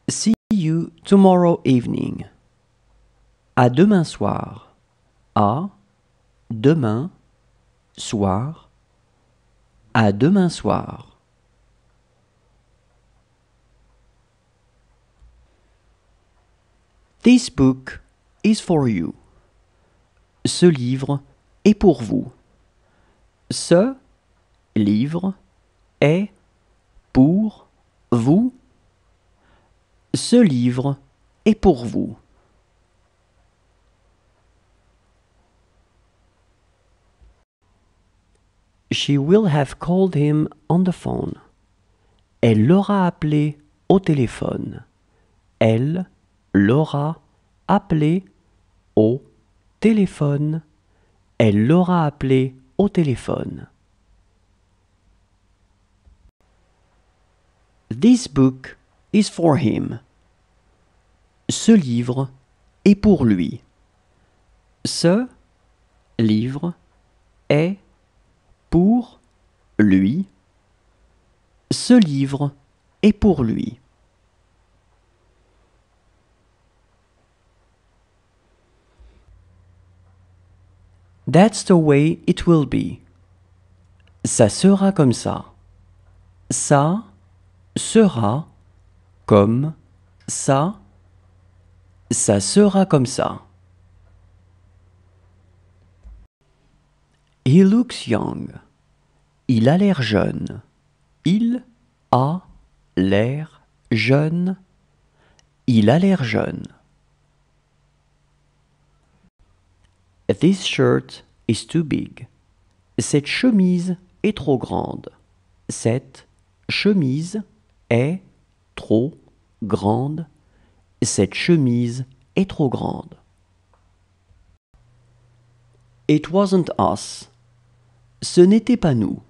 See you tomorrow evening. À demain soir. À demain soir. À demain soir. This book is for you. Ce livre est pour vous. Ce livre est pour vous. Ce livre est pour vous. She will have called him on the phone. Elle l'aura appelé au téléphone. Elle l'aura appelé au téléphone. Elle l'aura appelé au téléphone. This book is for him. Ce livre est pour lui. Ce livre est pour lui. Ce livre est pour lui. That's the way it will be. Ça sera comme ça. Ça sera comme ça. Ça sera comme ça. He looks young. Il a l'air jeune. Il a l'air jeune. Il a l'air jeune. This shirt is too big. Cette chemise est trop grande. Cette chemise est trop grande. Cette chemise est trop grande. It wasn't us. Ce n'était pas nous.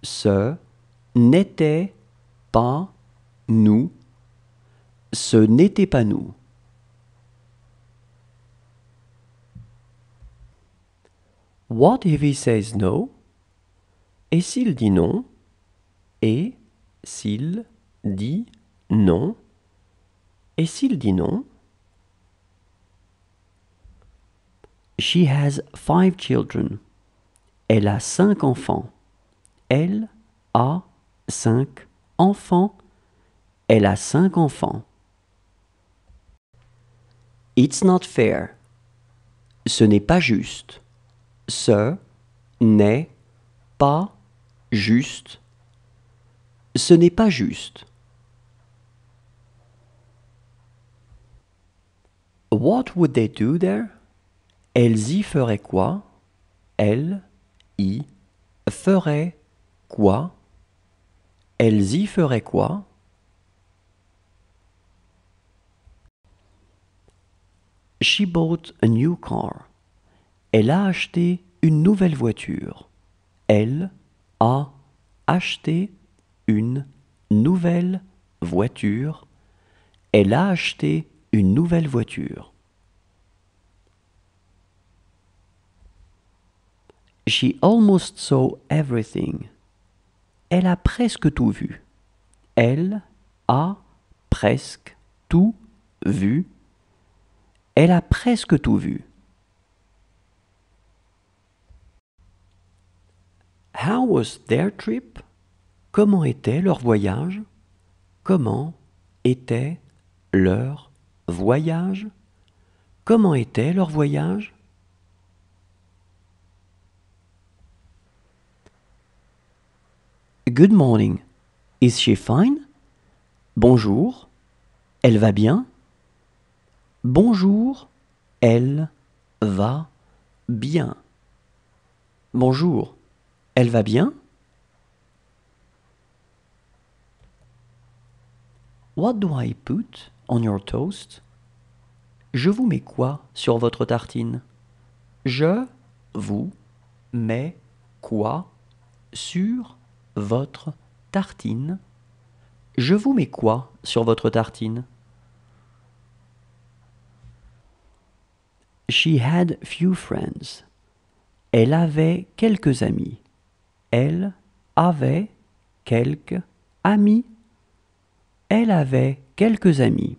Ce n'était pas nous. Ce n'était pas nous. What if he says no? Et s'il dit non? Et s'il dit non? Et s'il dit non? She has 5 children. Elle a 5 enfants. Elle a 5 enfants. Elle a 5 enfants. It's not fair. Ce n'est pas juste. Ce n'est pas juste. Ce n'est pas juste. What would they do there? Elles y feraient quoi? Elles y feraient quoi? Elles y feraient quoi? She bought a new car. Elle a acheté une nouvelle voiture. Elle a acheté une nouvelle voiture. Elle a acheté une nouvelle voiture. She almost saw everything. Elle a presque tout vu. Elle a presque tout vu. Elle a presque tout vu. How was their trip? Comment était leur voyage? Comment était leur voyage? Comment était leur voyage? Good morning. Is she fine? Bonjour. Elle va bien? Bonjour. Elle va bien. Bonjour. Elle va bien? What do I put on your toast? Je vous mets quoi sur votre tartine? Je vous mets quoi sur votre tartine? Je vous mets quoi sur votre tartine? She had few friends. Elle avait quelques amis. Elle avait quelques amis. Elle avait quelques amis.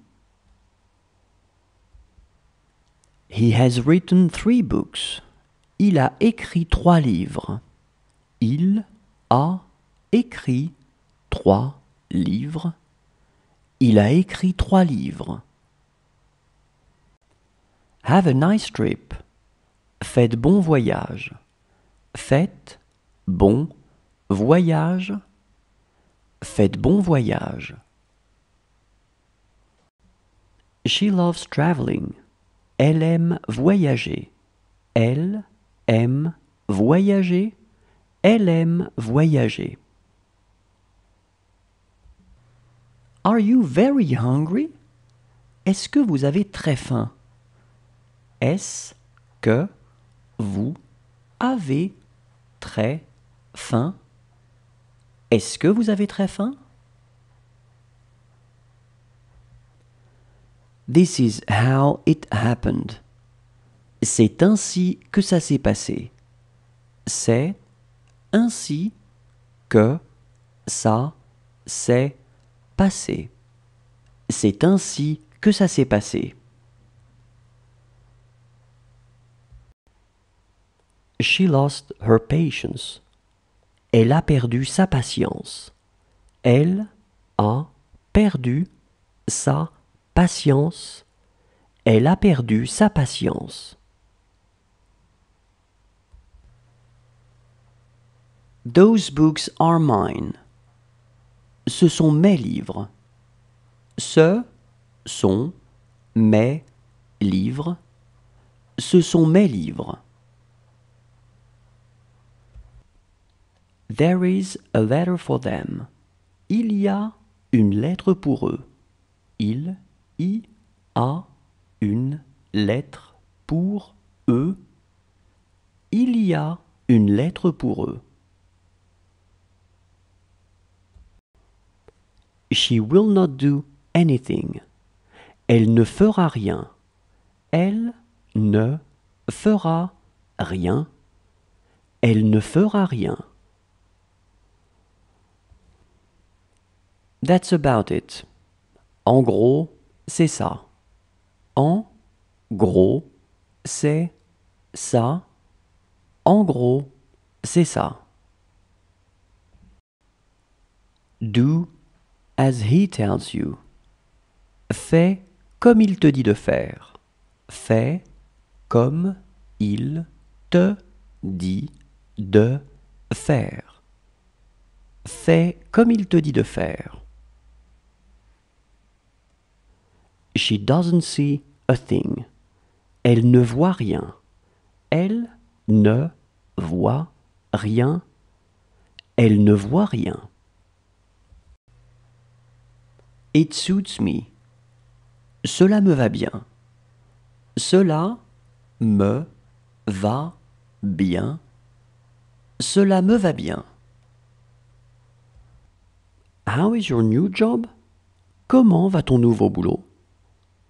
He has written 3 books. Il a écrit 3 livres. Il a écrit 3 livres. Il a écrit 3 livres. Have a nice trip. Faites bon voyage. Faites bon voyage. Faites bon voyage. She loves traveling. Elle aime voyager. Elle aime voyager. Elle aime voyager. Are you very hungry? Est-ce que vous avez très faim? Est-ce que vous avez très faim? Est-ce que vous avez très faim? This is how it happened. C'est ainsi que ça s'est passé. C'est ainsi que ça s'est passé. C'est ainsi que ça s'est passé. She lost her patience. Elle a perdu sa patience. Elle a perdu sa patience. Elle a perdu sa patience. Those books are mine. Ce sont mes livres. Ce sont mes livres. Ce sont mes livres. There is a letter for them. Il y a une lettre pour eux. Il y a une lettre pour eux. Il y a une lettre pour eux. She will not do anything. Elle ne fera rien. Elle ne fera rien. Elle ne fera rien. That's about it. En gros, c'est ça. En gros, c'est ça. En gros, c'est ça. Do as he tells you. Fais comme il te dit de faire. Fais comme il te dit de faire. Fais comme il te dit de faire. She doesn't see a thing. Elle ne voit rien. Elle ne voit rien. Elle ne voit rien. It suits me. Cela me va bien. Cela me va bien. Cela me va bien. How is your new job? Comment va ton nouveau boulot?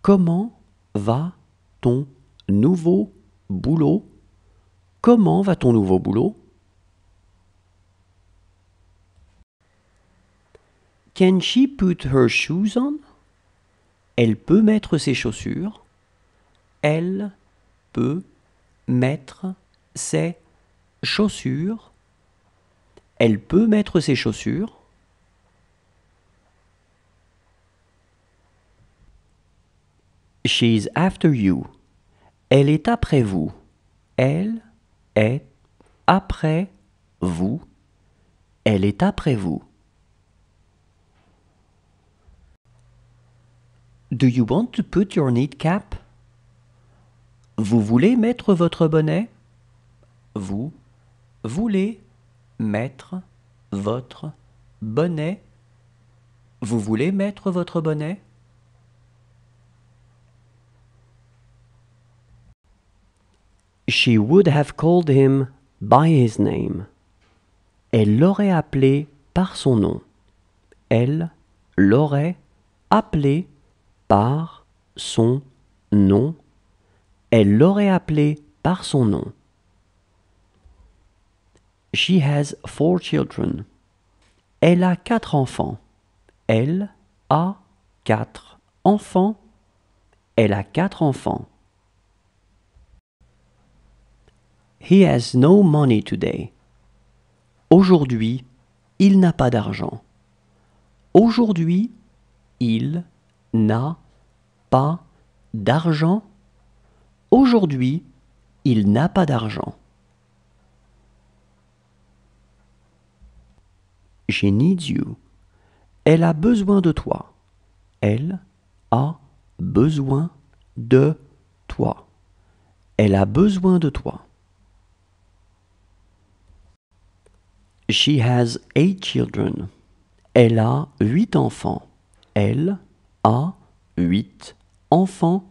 Comment va ton nouveau boulot? Comment va ton nouveau boulot? Can she put her shoes on? Elle peut mettre ses chaussures. Elle peut mettre ses chaussures. Elle peut mettre ses chaussures. She's after you. Elle est après vous. Elle est après vous. Elle est après vous. Do you want to put your knit cap? Vous voulez mettre votre bonnet? Vous voulez mettre votre bonnet? Vous voulez mettre votre bonnet? She would have called him by his name. Elle l'aurait appelé par son nom. Elle l'aurait appelé par son nom. Elle l'aurait appelé par son nom. She has 4 children. Elle a 4 enfants. Elle a 4 enfants. Elle a 4 enfants. He has no money today. Aujourd'hui, il n'a pas d'argent. Aujourd'hui, il n'a pas d'argent. Aujourd'hui, il n'a pas d'argent. She needs you. Elle a besoin de toi. Elle a besoin de toi. Elle a besoin de toi. She has 8 children. Elle a 8 enfants. Elle a 8 enfants.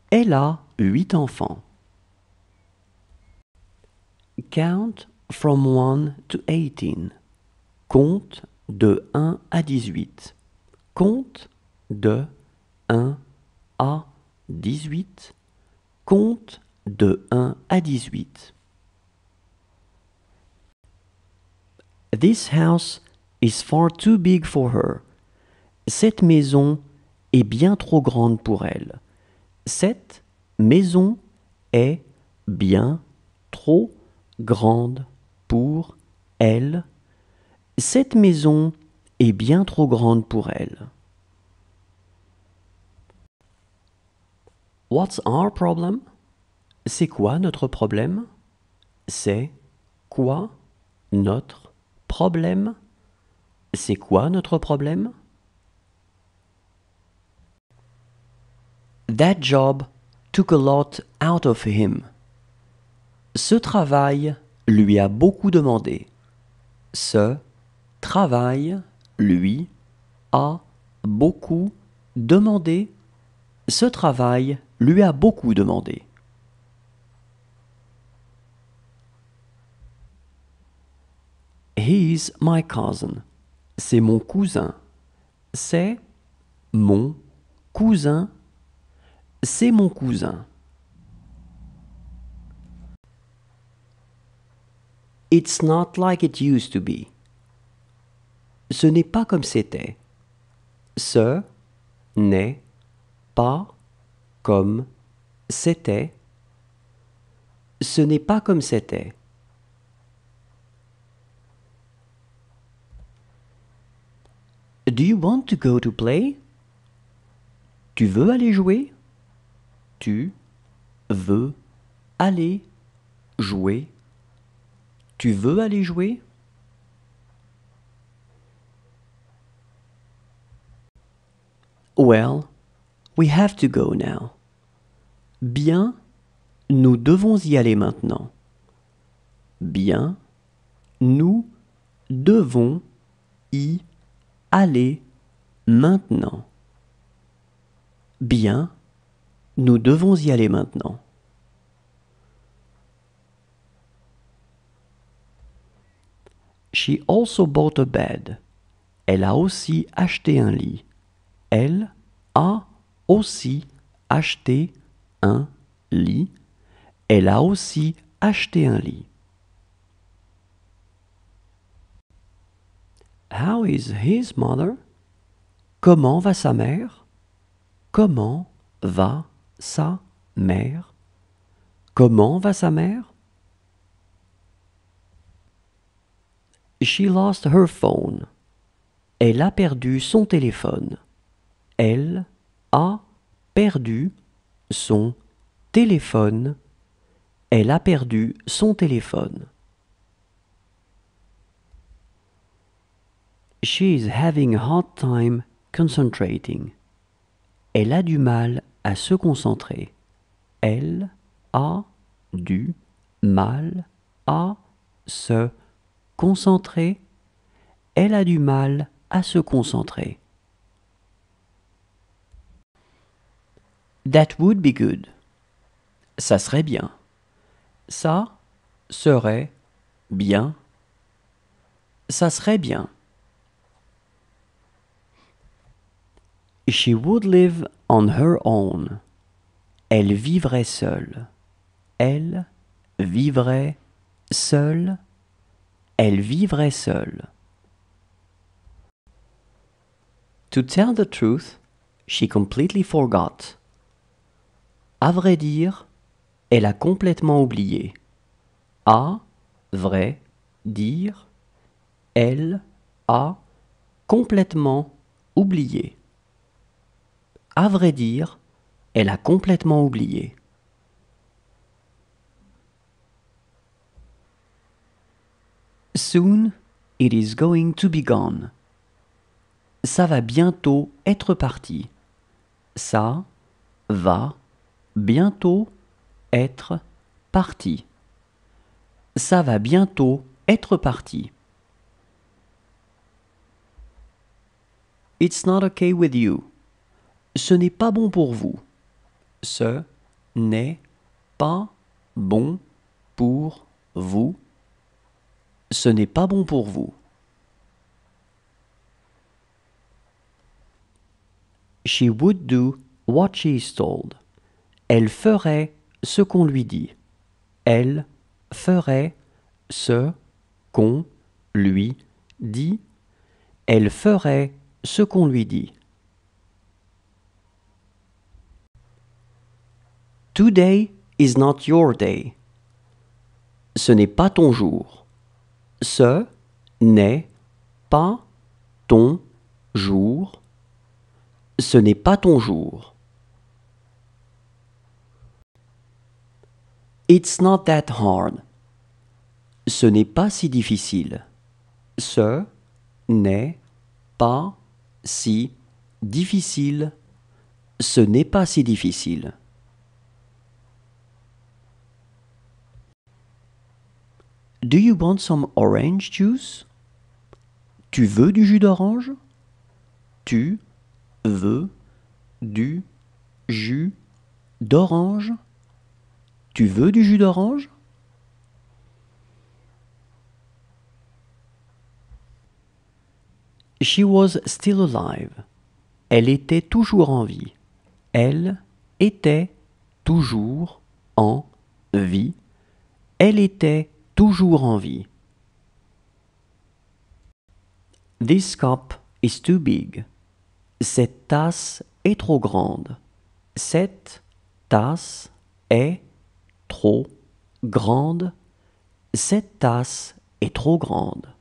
Elle a 8 enfants. Count from 1 to 18. Compte de 1 à 18. Compte de 1 à 18. Compte de 1 à 18. This house is far too big for her. Cette maison est bien trop grande pour elle. Cette maison est bien trop grande pour elle. Cette maison est bien trop grande pour elle. What's our problem? C'est quoi notre problème? C'est quoi notre problème? C'est quoi notre problème? That job took a lot out of him. Ce travail lui a beaucoup demandé. Ce travail lui a beaucoup demandé. Ce travail lui a beaucoup demandé. He's my cousin. C'est mon cousin. C'est mon cousin. C'est mon cousin. It's not like it used to be. Ce n'est pas comme c'était. Ce n'est pas comme c'était. Ce n'est pas comme c'était. Do you want to go to play? Tu veux aller jouer? Tu veux aller jouer? Tu veux aller jouer? Well, we have to go now. Bien, nous devons y aller maintenant. Bien, nous devons y aller maintenant. Bien, nous devons y aller maintenant. She also bought a bed. Elle a aussi acheté un lit. Elle a aussi acheté un lit. Elle a aussi acheté un lit. How is his mother? Comment va sa mère? Comment va sa mère? Comment va sa mère? She lost her phone. Elle a perdu son téléphone. Elle a perdu son téléphone. Elle a perdu son téléphone. She is having a hard time concentrating. Elle a du mal à se concentrer. Elle a du mal à se concentrer. Elle a du mal à se concentrer. That would be good. Ça serait bien. Ça serait bien. Ça serait bien. She would live on her own. Elle vivrait seule. Elle vivrait seule. Elle vivrait seule. To tell the truth, she completely forgot. À vrai dire, elle a complètement oublié. À vrai dire, elle a complètement oublié. À vrai dire, elle a complètement oublié. Soon it is going to be gone. Ça va bientôt être parti. Ça va bientôt être parti. Ça va bientôt être parti. It's not okay with you. Ce n'est pas bon pour vous. Ce n'est pas bon pour vous. Ce n'est pas bon pour vous. She would do what she is told. Elle ferait ce qu'on lui dit. Elle ferait ce qu'on lui dit. Elle ferait ce qu'on lui dit. Today is not your day. Ce n'est pas ton jour. Ce n'est pas ton jour. Ce n'est pas ton jour. It's not that hard. Ce n'est pas si difficile. Ce n'est pas si difficile. Ce n'est pas si difficile. Do you want some orange juice? Tu veux du jus d'orange? Tu veux du jus d'orange? Tu veux du jus d'orange? She was still alive. Elle était toujours en vie. Elle était toujours en vie. Elle était toujours en vie. This cup is too big. Cette tasse est trop grande. Cette tasse est trop grande. Cette tasse est trop grande.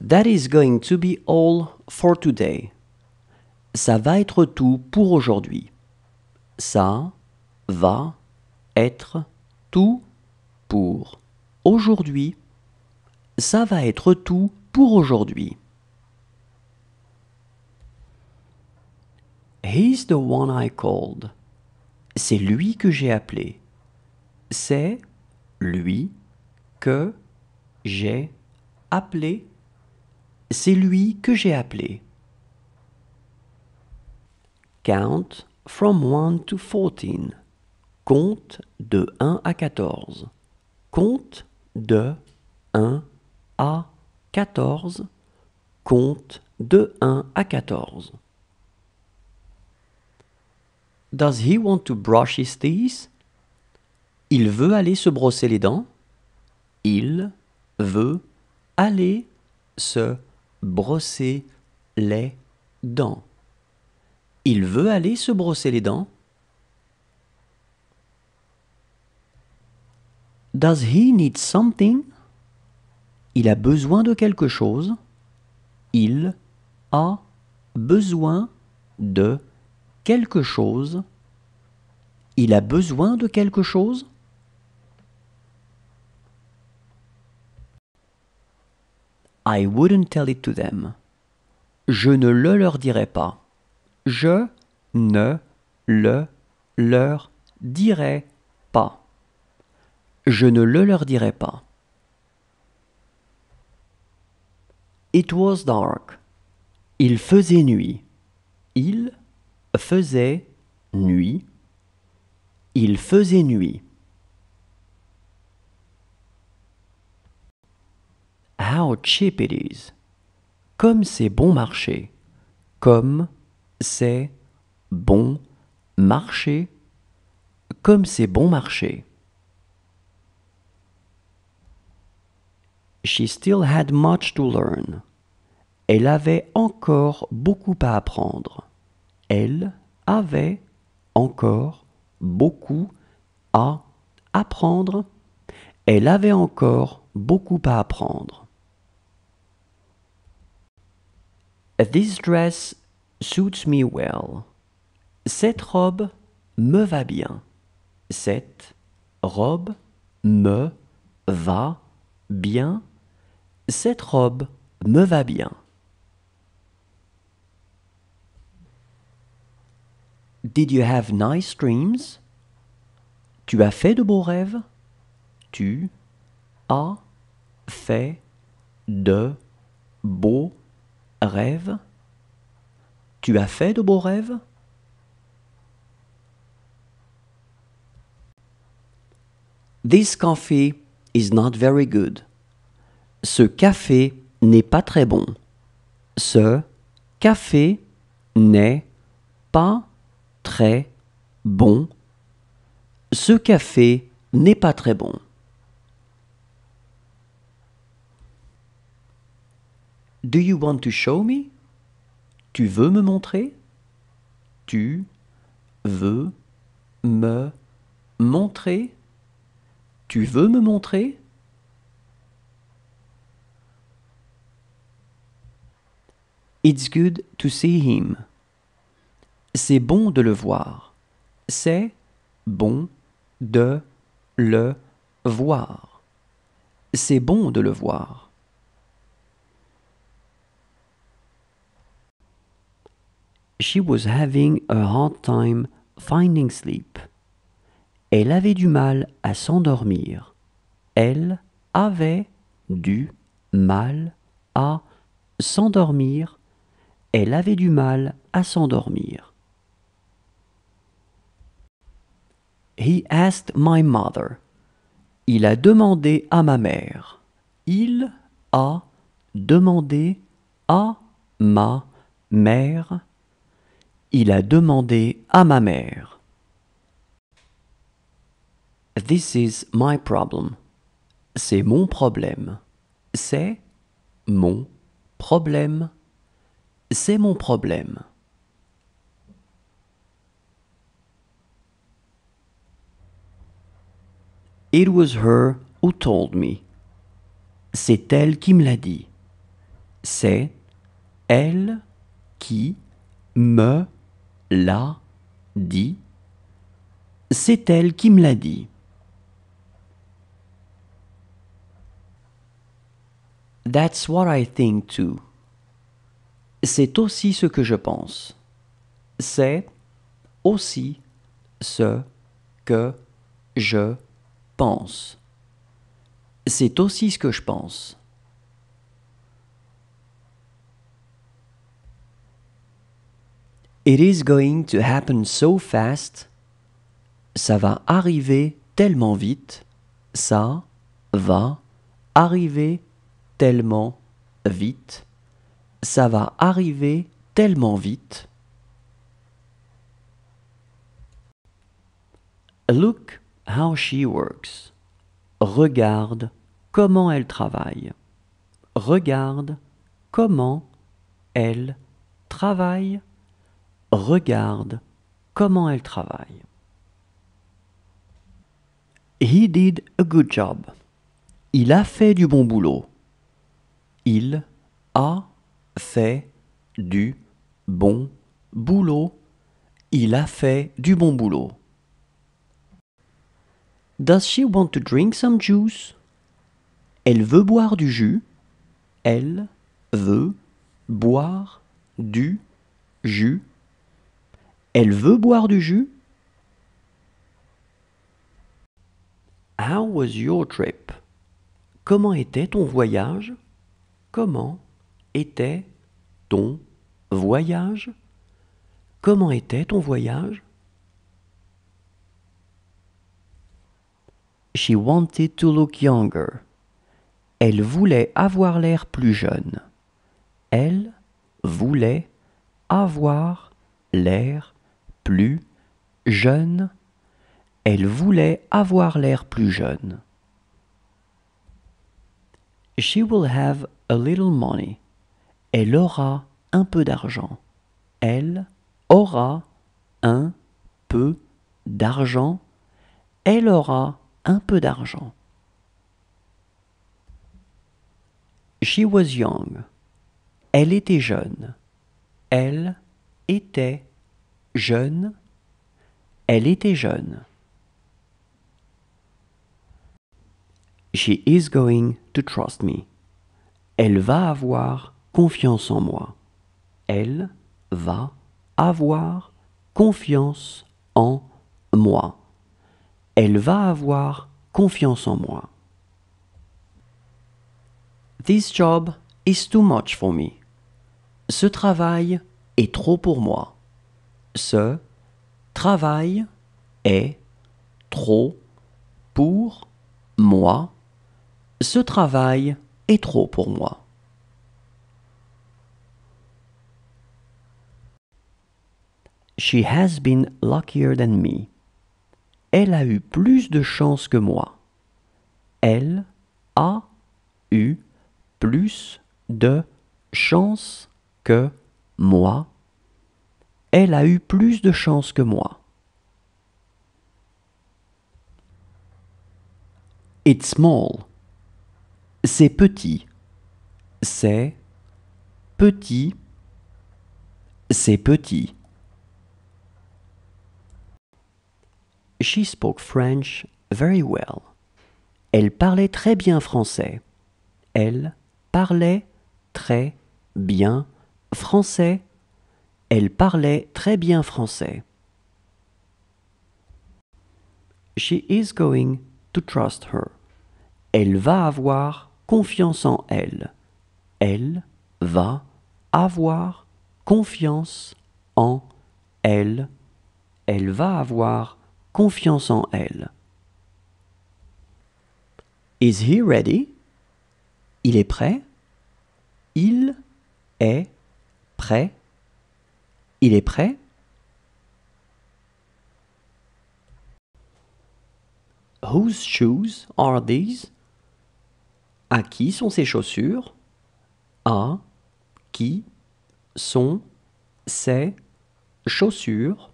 That is going to be all for today. Ça va être tout pour aujourd'hui. Ça va être tout pour aujourd'hui. Ça va être tout pour aujourd'hui. He's the one I called. C'est lui que j'ai appelé. C'est lui que j'ai appelé. C'est lui que j'ai appelé. Count from 1 to 14. Compte de 1 à 14. Compte de 1 à 14. Compte de 1 à 14. Does he want to brush his teeth? Il veut aller se brosser les dents. Il veut aller se brosser les dents. Il veut aller se brosser les dents. Does he need something? Il a besoin de quelque chose. Il a besoin de quelque chose. Il a besoin de quelque chose. I wouldn't tell it to them. Je ne le leur dirai pas. Je ne le leur dirai pas. Je ne le leur dirai pas. It was dark. Il faisait nuit. Il faisait nuit. Il faisait nuit. How cheap it is. Comme c'est bon marché. Comme c'est bon marché. Comme c'est bon marché. She still had much to learn. Elle avait encore beaucoup à apprendre. Elle avait encore beaucoup à apprendre. Elle avait encore beaucoup à apprendre. This dress suits me well. Cette robe me va bien. Cette robe me va bien. Cette robe me va bien. Did you have nice dreams? Tu as fait de beaux rêves? Tu as fait de beaux rêves? Tu as fait de beaux rêves? This coffee is not very good. Ce café n'est pas très bon. Ce café n'est pas très bon. Ce café n'est pas très bon. Do you want to show me? Tu veux me montrer? Tu veux me montrer? Tu veux me montrer? It's good to see him. C'est bon de le voir. C'est bon de le voir. C'est bon de le voir. She was having a hard time finding sleep. Elle avait du mal à s'endormir. Elle avait du mal à s'endormir. Elle avait du mal à s'endormir. He asked my mother. Il a demandé à ma mère. Il a demandé à ma mère. Il a demandé à ma mère. This is my problem. C'est mon problème. C'est mon problème. C'est mon problème. It was her who told me. C'est elle qui me l'a dit. C'est elle qui me l'a dit. C'est elle qui me l'a dit. That's what I think too. C'est aussi ce que je pense. C'est aussi ce que je pense. C'est aussi ce que je pense. It is going to happen so fast. Ça va arriver tellement vite. Ça va arriver tellement vite. Ça va arriver tellement vite. Look how she works. Regarde comment elle travaille. Regarde comment elle travaille. Regarde comment elle travaille. He did a good job. Il a fait du bon boulot. Il a fait du bon boulot. Il a fait du bon boulot. Does she want to drink some juice? Elle veut boire du jus. Elle veut boire du jus. Elle veut boire du jus. How was your trip? Comment était ton voyage? Comment était ton voyage? Comment était ton voyage? She wanted to look younger. Elle voulait avoir l'air plus jeune. Elle voulait avoir l'air plus jeune. Elle voulait avoir l'air plus jeune. She will have a little money. Elle aura un peu d'argent. Elle aura un peu d'argent. Elle aura un peu d'argent. She was young. Elle était jeune. Elle était jeune. Elle était jeune. She is going to trust me. Elle va avoir confiance en moi. Elle va avoir confiance en moi. Elle va avoir confiance en moi. This job is too much for me. Ce travail est trop pour moi. Ce travail est trop pour moi. Ce travail est trop pour moi. She has been luckier than me. Elle a eu plus de chance que moi. Elle a eu plus de chance que moi. Elle a eu plus de chance que moi. It's small. C'est petit. C'est petit. C'est petit. She spoke French very well. Elle parlait très bien français. Elle parlait très bien français. Elle parlait très bien français. She is going to trust her. Elle va avoir confiance en elle. Elle va avoir confiance en elle. Elle va avoir confiance en elle. Is he ready? Il est prêt? Il est prêt? Il est prêt? Whose shoes are these? À qui sont ces chaussures? À qui sont ces chaussures?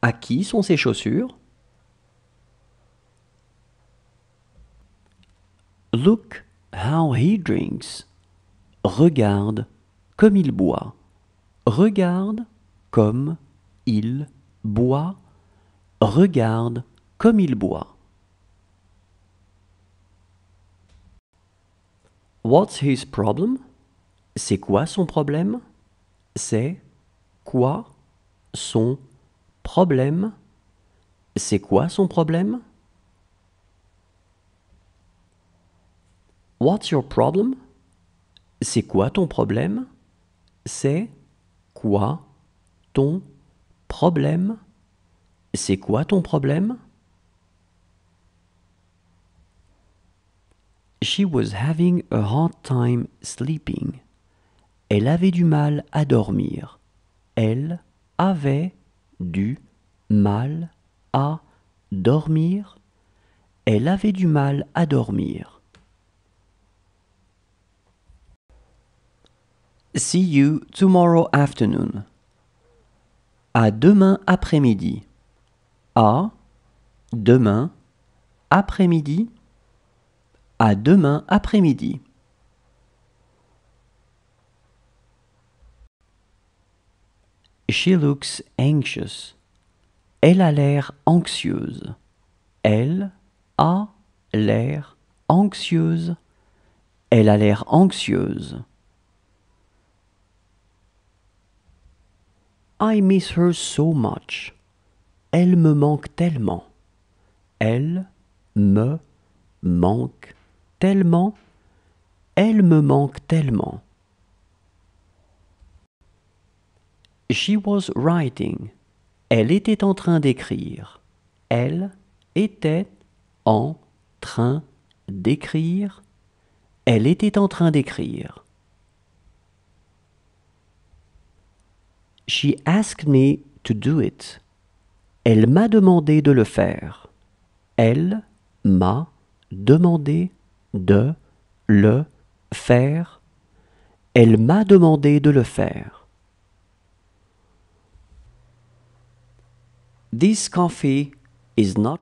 À qui sont ces chaussures? Look how he drinks. Regarde comme il boit. Regarde comme il boit. Regarde comme il boit. What's his problem? C'est quoi son problème? C'est quoi son problème? C'est quoi son problème? What's your problem? C'est quoi ton problème? C'est quoi ton problème? C'est quoi ton problème? She was having a hard time sleeping. Elle avait du mal à dormir. Elle avait du mal à dormir. Elle avait du mal à dormir. See you tomorrow afternoon. À demain après-midi. À demain après-midi. À demain après-midi. She looks anxious. Elle a l'air anxieuse. Elle a l'air anxieuse. Elle a l'air anxieuse. I miss her so much. Elle me manque tellement. Elle me manque tellement. Elle me manque tellement. She was writing. Elle était en train d'écrire. Elle était en train d'écrire. Elle était en train d'écrire. She asked me to do it. Elle m'a demandé de le faire. Elle m'a demandé de le faire. Elle m'a demandé de le faire. This coffee is not